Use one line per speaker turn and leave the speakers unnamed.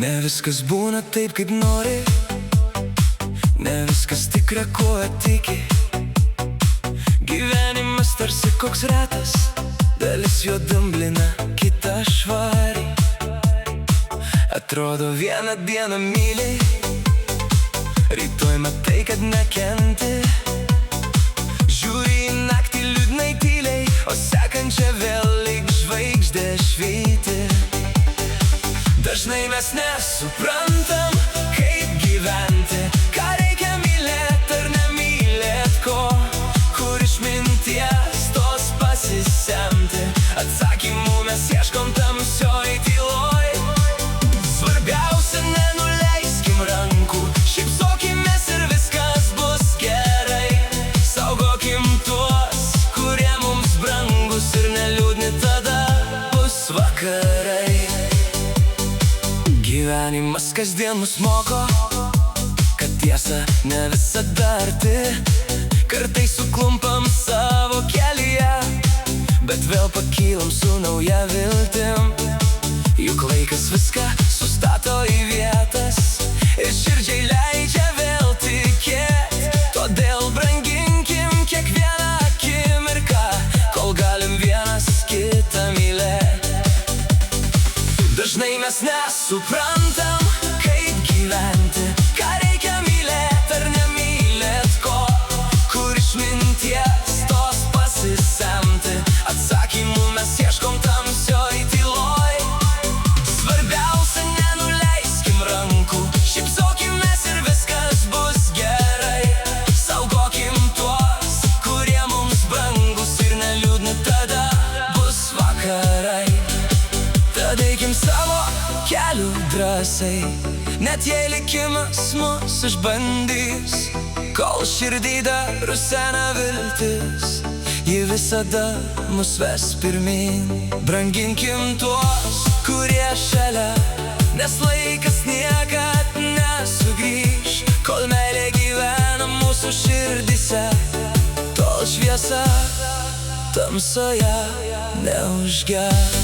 Ne viskas būna taip, kaip nori, ne viskas tikra, kuo tiki. Gyvenimas tarsi koks retas, dalis jo dumblina, kita švari. Atrodo vieną dieną myliai, rytoj matai, kad nekenti. Žiūri į naktį liūdnai tyliai, o sekančią vėl lyg žvaigždė švyti. Dažnai mes nesuprantam, kaip gyventi, ką reikia mylėt ar nemylėt ko, kur iš minties tos pasisemti. Atsakymų mes ieškom tamsioj tyloj. Svarbiausia, nenuleiskim rankų, šypsokimės ir viskas bus gerai. Saugokim tuos, kurie mums brangus, ir neliūdni, tada bus vakarai. Gyvenimas kasdien mus moko, kad tiesa ne visada arti. Kartais suklumpam savo kelyje, bet vėl pakylam su nauja viltim. Juk laikas viską sustato į vietas ir širdžiai leidžia vėl tikėt. Todėl branginkim kiekvieną akimirką, kol galim vienas kitą mylėt. Dažnai mes nesuprantam, kaip gyventi, ką reikia mylėt ar nemylėt ko, kur iš minties tos pasisemti. Atsakymų mes ieškom tamsioj tyloj. Svarbiausia, nenuleiskim rankų, šypsokimės ir viskas bus gerai. Saugokim tuos, kurie mums brangus, ir neliūdni, tada bus vakarai. Tad eikim savo kelių drąsai, net jei likimas mus išbandys. Kol širdį dar rusena viltis, ji visada mus ves pirmyn. Branginkim tuos, kurie šalia, nes laikas niekad nesugrįš. Kol meilė gyvena mūsų širdyse, tol šviesa tamsoje neužges.